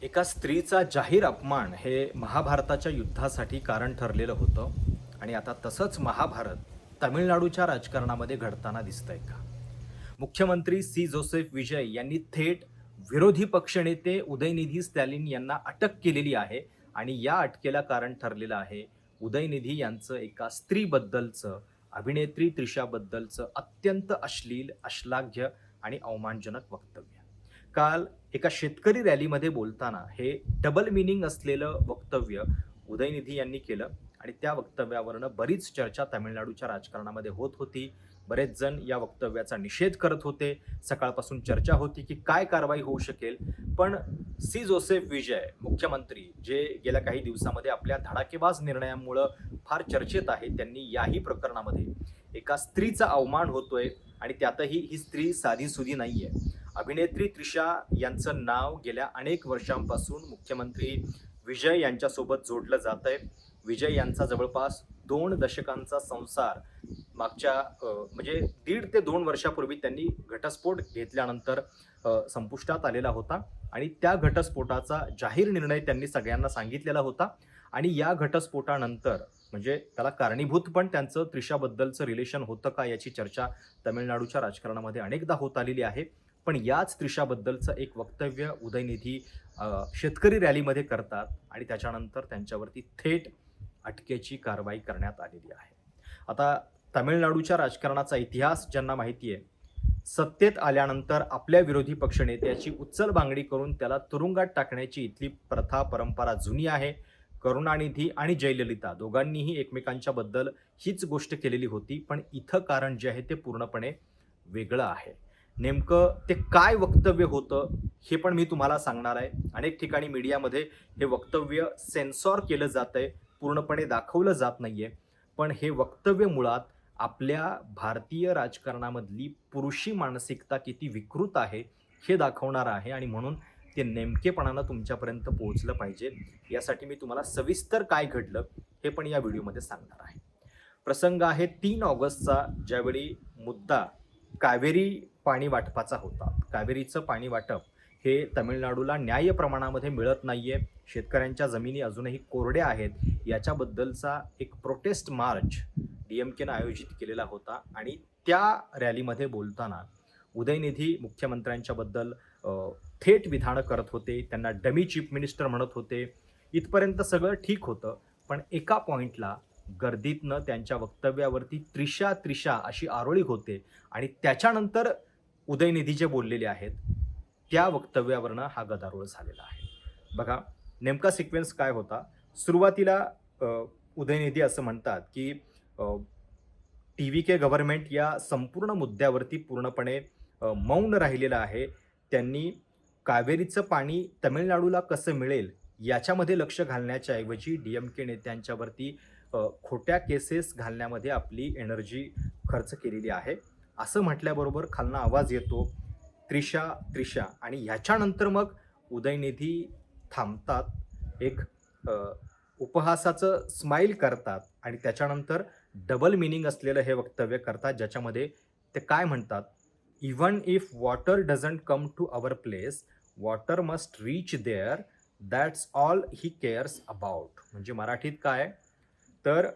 एका स्त्रीचा जाहीर अपमान हे महाभारताच्या युद्धासाठी कारण ठरलेलं होतं आणि आता तसंच महाभारत तमिळनाडूच्या राजकारणामध्ये घडताना दिसतंय का? मुख्यमंत्री सी जोसेफ विजय यांनी थेट विरोधी पक्षनेते उदयनिधी स्टॅलिन यांना अटक केलेली आहे आणि या अटकेला कारण ठरलेलं आहे उदयनिधी यांचं एका स्त्रीबद्दलचं, अभिनेत्री त्रिशाबद्दलचं अत्यंत अश्लील, अश्लाघ्य आणि अवमानजनक वक्तव्य. काल एका शेतकरी रॅलीमध्ये बोलताना हे डबल मिनिंग असलेलं वक्तव्य उदयनिधी यांनी केलं आणि त्या वक्तव्यावरनं बरीच चर्चा तामिळनाडूच्या राजकारणामध्ये होत होती. बरेच जण या वक्तव्याचा निषेध करत होते. सकाळपासून चर्चा होती की काय कारवाई होऊ शकेल. पण सी जोसेफ विजय मुख्यमंत्री, जे गेल्या काही दिवसामध्ये आपल्या धडाकेबाज निर्णयामुळं फार चर्चेत आहे, त्यांनी याही प्रकरणामध्ये एका स्त्रीचा अवमान होतोय आणि त्यातही ही स्त्री साधीसुधी नाहीये. अभिनेत्री त्रिशा यांचं नाव गेल्या अनेक वर्षांपासून मुख्यमंत्री विजय यांच्यासोबत जोडलं जात आहे. विजय यांचा जवळपास 2 दशकांचा संसार मागच्या म्हणजे 1.5 ते 2 वर्षापूर्वी त्यांनी घटस्फोट घेतल्यानंतर संपुष्टात आलेला होता आणि त्या घटस्फोटाचा जाहीर निर्णय त्यांनी सगळ्यांना सांगितलेला होता आणि या घटस्फोटानंतर म्हणजे त्याला कारणीभूत पण त्यांचं त्रिशाबद्दलचं रिलेशन होतं का याची चर्चा तमिळनाडूच्या राजकारणामध्ये अनेकदा होत आलेली आहे. पण याच त्रिशाबद्दलचं एक वक्तव्य उदयनिधी शेतकरी रॅलीमध्ये करतात आणि त्याच्यानंतर त्यांच्यावरती थेट अटकेची कारवाई करण्यात आलेली आहे. आता तमिळनाडूच्या राजकारणाचा इतिहास ज्यांना माहिती आहे, सत्तेत आल्यानंतर आपल्या विरोधी पक्षनेत्याची उचलबांगडी करून त्याला तुरुंगात टाकण्याची इथली प्रथा परंपरा जुनी आहे. करुणानिधी आणि जयललिता दोघांनीही एकमेकांच्या बद्दल हीच गोष्ट केलेली होती. पण इथं कारण जे आहे ते पूर्णपणे वेगळं आहे. नेमकं ते काय वक्तव्य होतं हे पण मी तुम्हाला सांगणार आहे. अनेक ठिकाणी मीडियामध्ये हे वक्तव्य सेन्सॉर केलं जात आहे, पूर्णपणे दाखवलं जात नाहीये. पण हे वक्तव्य मुळात आपल्या भारतीय राजकारणामधली पुरुषी मानसिकता किती विकृत आहे हे दाखवणार आहे आणि म्हणून ते नेमकेपणानं तुमच्यापर्यंत पोहोचलं पाहिजे. यासाठी मी तुम्हाला सविस्तर काय घडलं हे पण या व्हिडिओमध्ये सांगणार आहे. प्रसंग आहे 3 ऑगस्टचा, ज्यावेळी मुद्दा कावेरी पाणी वाटपाचा होता. कावेरीचं पाणी वाटप हे तमिळनाडूला न्याय्य प्रमाणामध्ये मिळत नाहीये. शेतकऱ्यांच्या जमिनी अजूनही कोरड्या आहेत. याच्याबद्दलचा एक प्रोटेस्ट मार्च DMKनं आयोजित केलेला होता आणि त्या रॅलीमध्ये बोलताना उदयनिधी मुख्यमंत्र्यांच्या बद्दल थेट विधानं करत होते. त्यांना डमी चीफ मिनिस्टर म्हणत होते. इथपर्यंत सगळं ठीक होतं. पण एका पॉइंटला गर्दीतनं त्यांच्या वक्तव्यावरती त्रिशा अशी आरोळी होते आणि त्याच्यानंतर उदयनिधी जे बोललेले आहेत त्या वक्तव्यावरनं हा गदारोळ झालेला आहे. बघा नेमका सिक्वेन्स काय होता. सुरुवातीला उदयनिधी असं म्हणतात की TVK गव्हर्नमेंट या संपूर्ण मुद्द्यावरती पूर्णपणे मौन राहिलेलं आहे. त्यांनी कावेरीचं पाणी तमिळनाडूला कसं मिळेल याच्यामध्ये लक्ष घालण्याच्या ऐवजी DMK नेत्यांच्यावरती खोट्या केसेस घालण्यामध्ये आपली एनर्जी खर्च केलेली आहे. असं म्हटल्याबरोबर खालना आवाज येतो त्रिशा आणि ह्याच्यानंतर मग उदयनिधी थांबतात, एक उपहासाचं स्माईल करतात आणि त्याच्यानंतर डबल मिनिंग असलेलं हे वक्तव्य करतात, ज्याच्यामध्ये ते काय म्हणतात, even if water doesn't come to our place, water must reach there, that's all he cares about. म्हणजे मराठीत काय तर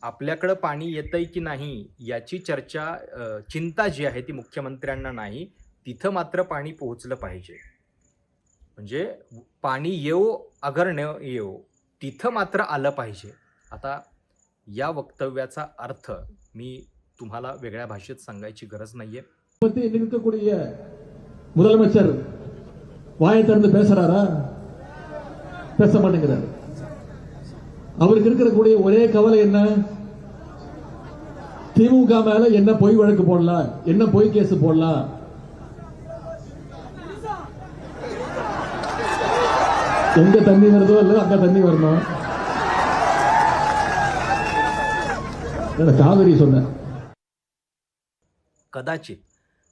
आपल्याकडं पाणी येतंय की नाही याची चिंता जी आहे ती मुख्यमंत्र्यांना नाही, तिथं मात्र पाणी पोहोचलं पाहिजे. म्हणजे पाणी येवो अगर न येवो, तिथं मात्र आलं पाहिजे. आता या वक्तव्याचा अर्थ मी तुम्हाला वेगळ्या भाषेत सांगायची गरज नाहीये. இருக்கக்கூடிய முதலமைச்சர் வாயை திறந்து பேசுறாரா? பேச மாட்டேங்கிறார். அவருக்கு இருக்கக்கூடிய ஒரே கவலை என்ன? திமுக மேல என்ன பொய் வழக்கு போடலாம், என்ன பொய் கேஸ் போடலாம். எங்க தண்ணி வருதோ இல்ல அங்க தண்ணி வரணும். காவிரி சொன்ன कदाचित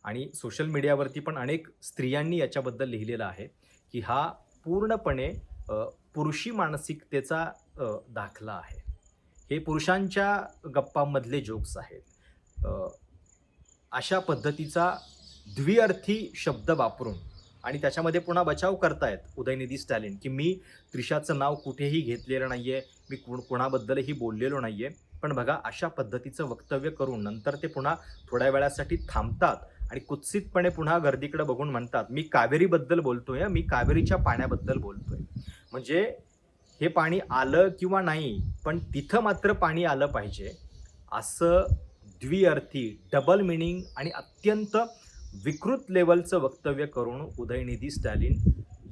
आणि सोशल मीडियावरती पण अनेक स्त्रियांनी याच्याबद्दल लिहिलेलं आहे की हा पूर्णपणे पुरुषी मानसिकतेचा दाखला आहे. हे पुरुषांच्या गप्पांमधले जोक्स आहेत. अशा पद्धतीचा द्विअर्थी शब्द वापरून आणि त्याच्यामध्ये पुन्हा बचाव करतायत उदयनिधी स्टॅलिन की मी त्रिशाचं नाव कुठेही घेतलेलं नाहीये, मी कोणाबद्दलही बोललेलो नाहीये. पण बघा अशा पद्धतीचं वक्तव्य करून नंतर ते पुन्हा थोड्या वेळासाठी थांबतात आणि कुत्सितपणे पुन्हा गर्दीकडे बघून म्हणतात, मी कावेरीबद्दल बोलतोय, मी कावेरीच्या पाण्याबद्दल बोलतोय. म्हणजे हे पाणी आलं किंवा नाही, पण तिथं मात्र पाणी आलं पाहिजे असं द्विअर्थी, डबल मिनिंग आणि अत्यंत विकृत लेवलचं वक्तव्य करून उदयनिधी स्टॅलिन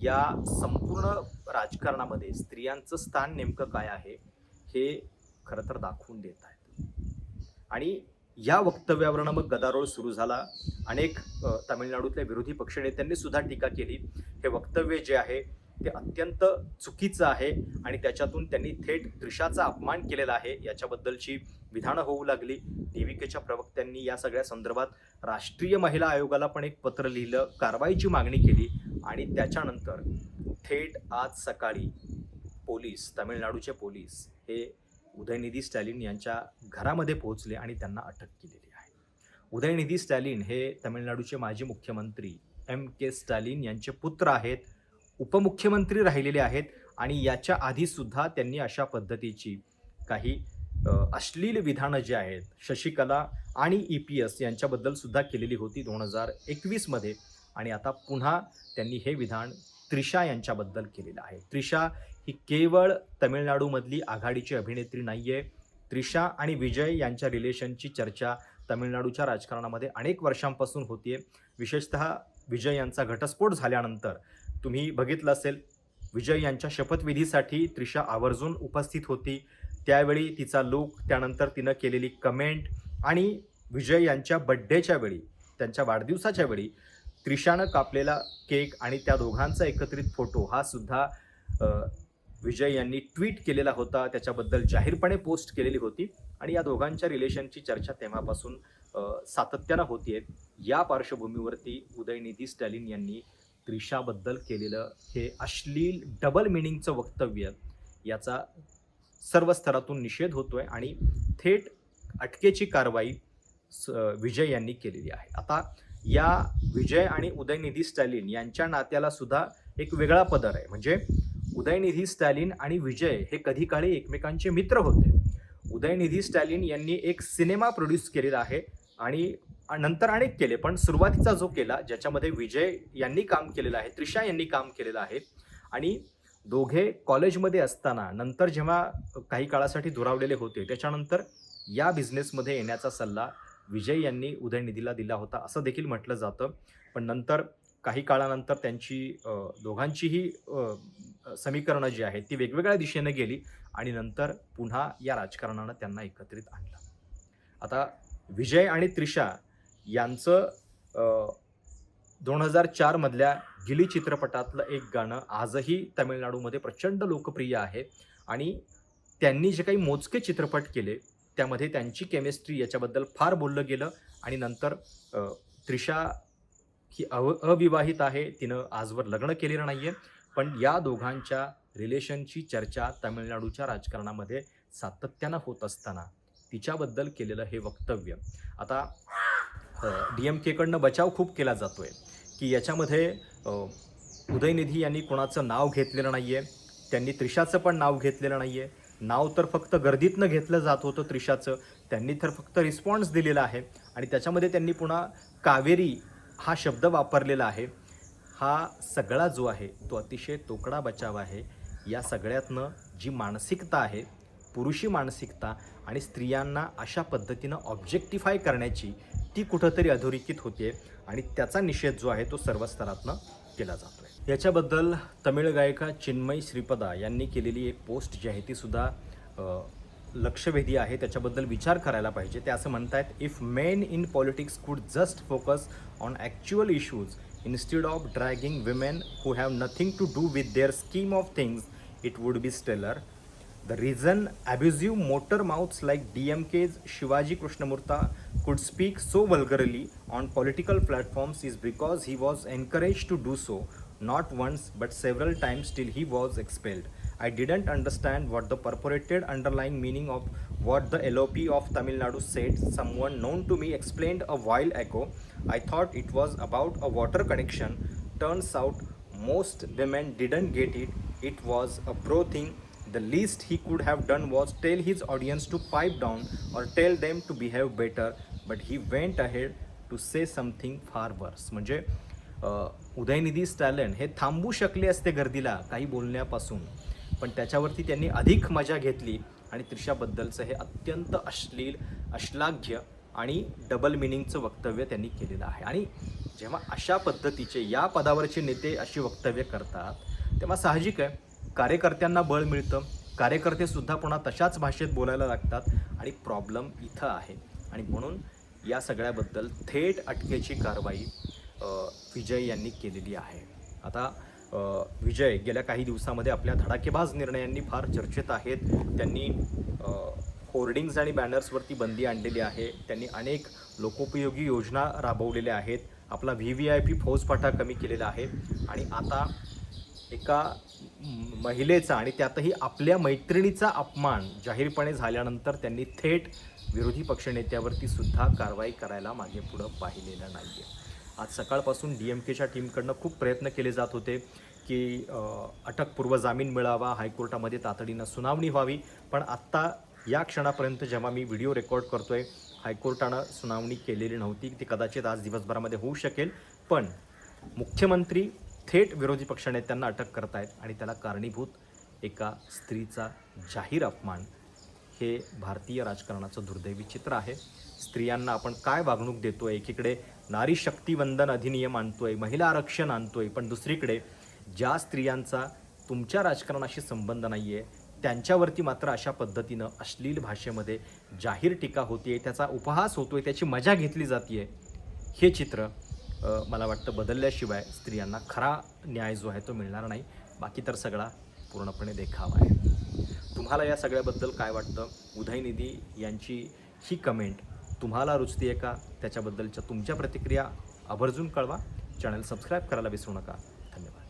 या संपूर्ण राजकारणामध्ये स्त्रियांचं स्थान नेमकं काय आहे हे खरं तर दाखवून देत आहेत. आणि या वक्तव्यावरनं मग गदारोळ सुरू झाला. अनेक तामिळनाडूतल्या विरोधी पक्षनेत्यांनी सुद्धा टीका केली. हे वक्तव्य जे आहे ते अत्यंत चुकीचं आहे आणि त्याच्यातून त्यांनी थेट त्रिशाचा अपमान केलेला आहे याच्याबद्दलची विधानं होऊ लागली. DVKच्या प्रवक्त्यांनी या सगळ्या संदर्भात राष्ट्रीय महिला आयोगाला पण एक पत्र लिहिलं, कारवाईची मागणी केली आणि त्याच्यानंतर थेट आज सकाळी पोलीस, तामिळनाडूचे पोलीस हे उदयनिधी स्टॅलिन यांच्या घरामध्ये पोहोचले आणि त्यांना अटक केलेली आहे. उदयनिधी स्टॅलिन हे तामिळनाडूचे माजी मुख्यमंत्री MK स्टॅलिन यांचे पुत्र आहेत, उपमुख्यमंत्री राहिलेले आहेत आणि याच्या आधी सुद्धा त्यांनी अशा पद्धतीची काही अश्लील विधानं जी आहेत शशिकला आणि EPS यांच्याबद्दल सुद्धा केलेली होती 2021 मध्ये आणि आता पुन्हा त्यांनी हे विधान त्रिशा यांच्याबद्दल केलेलं आहे. त्रिशा ही केवळ तमिळनाडूमधली आघाडीची अभिनेत्री नाहीये. त्रिशा आणि विजय यांच्या रिलेशनची चर्चा तमिळनाडूच्या राजकारणामध्ये अनेक वर्षांपासून होतीये. विशेषतः विजय यांचा घटस्फोट झाल्यानंतर तुम्ही बघितलं असेल, विजय यांच्या शपथविधीसाठी त्रिशा आवर्जून उपस्थित होती. त्यावेळी तिचा लुक, त्यानंतर तिनं केलेली कमेंट आणि विजय यांच्या बड्डेच्या वेळी, त्यांच्या वाढदिवसाच्या वेळी त्रिशानं कापलेला केक आणि त्या दोघांचा एकत्रित फोटो हा सुद्धा विजय यांनी ट्विट केलेला होता, त्याच्याबद्दल जाहीरपणे पोस्ट केलेली होती आणि या दोघांच्या रिलेशनची चर्चा तेव्हापासून सातत्यानं होतीये. या पार्श्वभूमीवरती उदयनिधी स्टॅलिन यांनी त्रिशाबद्दल केलेलं हे अश्लील डबल मिनिंगचं वक्तव्य याचा सर्व स्तरातून निषेध होतोय आणि थेट अटकेची कारवाई विजय यांनी केलेली आहे. आता या विजय आणि उदयनिधी स्टॅलिन यांच्या नात्याला सुद्धा एक वेगळा पदर आहे. म्हणजे उदयनिधी स्टॅलिन आणि विजय हे कधी काळी एकमेकांचे मित्र होते. उदयनिधी स्टॅलिन यांनी एक सिनेमा प्रोड्यूस केलेला आहे आणि नंतर अनेक केले, पण सुरुवातीचा जो केला ज्याच्यामध्ये विजय यांनी काम केलेलं आहे, त्रिशा यांनी काम केलेलं आहे आणि दोघे कॉलेजमध्ये असताना नंतर जेव्हा काही काळासाठी दुरावलेले होते त्याच्यानंतर या बिझनेसमध्ये येण्याचा सल्ला विजय यांनी उदयनिधीला दिला होता असं देखील म्हटलं जातं. पण नंतर काही काळानंतर त्यांची दोघांचीही समीकरणं जी आहेत ती वेगवेगळ्या दिशेने गेली आणि नंतर पुन्हा या राजकारणानं त्यांना एकत्रित आणलं. आता विजय आणि त्रिशा यांचं 2004 मधल्या गिली चित्रपटातलं एक गाणं आजही तामिळनाडूमध्ये प्रचंड लोकप्रिय आहे आणि त्यांनी जे काही मोजके चित्रपट केले त्यामध्ये त्यांची केमिस्ट्री याच्याबद्दल फार बोललं गेलं आणि नंतर त्रिशा ही अविवाहित आहे, तिनं आजवर लग्न केलेलं नाहीये, पण या दोघांच्या रिलेशनची चर्चा तामिळनाडूच्या राजकारणामध्ये सातत्यानं होत असताना तिच्याबद्दल केलेलं हे वक्तव्य आता DMKकडनं बचाव खूप केला जातोय की याच्यामध्ये उदयनिधी यांनी कोणाचं नाव घेतलेलं नाहीये, त्यांनी त्रिशाचं पण नाव घेतलेलं नाहीये. नाव तर फक्त गर्दीतनं घेतलं जात होतं त्रिशाचं, त्यांनी तर फक्त रिस्पॉन्स दिलेला आहे आणि त्याच्यामध्ये त्यांनी पुन्हा कावेरी हा शब्द वापरलेला आहे. हा सगळा जो आहे तो अतिशय तोकडा बचाव आहे. या सगळ्यातनं जी मानसिकता आहे, पुरुषी मानसिकता आणि स्त्रियांना अशा पद्धतीनं ऑब्जेक्टिफाय करण्याची ती कुठंतरी अधोरेखित होते आणि त्याचा निषेध जो आहे तो सर्व स्तरातनं केला जातो आहे. याच्याबद्दल तमिळ गायिका चिन्मयी श्रीपदा यांनी केलेली एक पोस्ट जी आहे ती सुद्धा लक्षवेधी आहे, त्याच्याबद्दल विचार करायला पाहिजे. ते असं म्हणतात, इफ मेन इन पॉलिटिक्स कुड just focus on actual issues instead of dragging women who have nothing to do with their scheme of things, it would be stellar. The reason abusive motor mouths like DMK's Shivaji Krishnamurthy could speak so vulgarly on political platforms is because he was encouraged to do so, not once but several times till he was expelled. I didn't understand what the purported underlying meaning of what the LOP of Tamil Nadu said. Someone known to me explained a while ago. I thought it was about a water connection. Turns out most women didn't get it. It was a bro thing. The least he could have done was tell his audience to pipe down or tell them to behave better. But he went ahead to say something far worse. म्हणजे उदयनिधी स्टॅलिन हे थांबू शकले असते गर्दीला काही बोलण्यापासून, पण त्याच्यावरती त्यांनी अधिक मजा घेतली आणि त्रिशाबद्दलचं हे अत्यंत अश्लील, अश्लाघ्य आणि डबल मिनिंगचं वक्तव्य त्यांनी केलेलं आहे. आणि जेव्हा अशा पद्धतीचे या पदावरचे नेते अशी वक्तव्य करतात तेव्हा साहजिक आहे कार्यकर्त्यांना बळ मिळतं, कार्यकर्तेसुद्धा पुन्हा तशाच भाषेत बोलायला लागतात आणि प्रॉब्लेम इथं आहे. आणि म्हणून या सगळ्याबद्दल थेट अटकेची कारवाई विजय यांनी केलेली आहे. आता विजय गेल्या काही दिवसामध्ये आपल्या धडाकेबाज निर्णयांनी फार चर्चेत आहेत. त्यांनी होर्डिंग्ज आणि बॅनर्सवरती बंदी आणलेली आहे. त्यांनी अनेक लोकोपयोगी योजना राबवलेल्या आहेत. आपला VVIP फौजफाटा कमी केलेला आहे. आणि आता एका महिलेचा आणि त्यातही आपल्या मैत्रिणीचा अपमान जाहीरपणे झाल्यानंतर त्यांनी थेट विरोधी पक्षनेत्यावरती सुद्धा कारवाई करायला मागे पुढं पाहिलेलं नाही आहे. आज सकाळपासून DMKच्या टीमकडनं खूप प्रयत्न केले जात होते की अटकपूर्व जामीन मिळावा, हायकोर्टामध्ये तातडीनं सुनावणी व्हावी. पण आत्ता या क्षणापर्यंत जेव्हा मी व्हिडिओ रेकॉर्ड करतो आहे हायकोर्टानं सुनावणी केलेली नव्हती. ती कदाचित आज दिवसभरामध्ये होऊ शकेल. पण मुख्यमंत्री थेट विरोधी पक्षनेत्यांना अटक करतायत आणि त्याला कारणीभूत एका स्त्रीचा जाहीर अपमान. हे भारतीय राजकारणाचं दुर्दैवी चित्र आहे. स्त्रियांना आपण काय वागणूक देतोय? एकीकडे नारी शक्ती वंदन अधिनियम आणतोय, महिला आरक्षण आणतोय, पण दुसरीकडे ज्या स्त्रियांचा तुमच्या राजकारणाशी संबंध नाही आहे त्यांच्यावरती मात्र अशा पद्धतीनं अश्लील भाषेमध्ये जाहीर टीका होतीये, त्याचा उपहास होतोय, त्याची मजा घेतली जाते. हे चित्र मला वाटतं बदलल्याशिवाय स्त्रियांना खरा न्याय जो आहे तो मिळणार नाही. बाकी तर सगळा पूर्णपणे देखावा आहे. तुम्हाला या सगळ्याबद्दल काय वाटतं? उदयनिधी यांची ही कमेंट तुम्हाला रुचते आहे का? त्याच्याबद्दलच्या तुमच्या प्रतिक्रिया आवर्जून कळवा. चॅनल सबस्क्राईब करायला विसरू नका. धन्यवाद.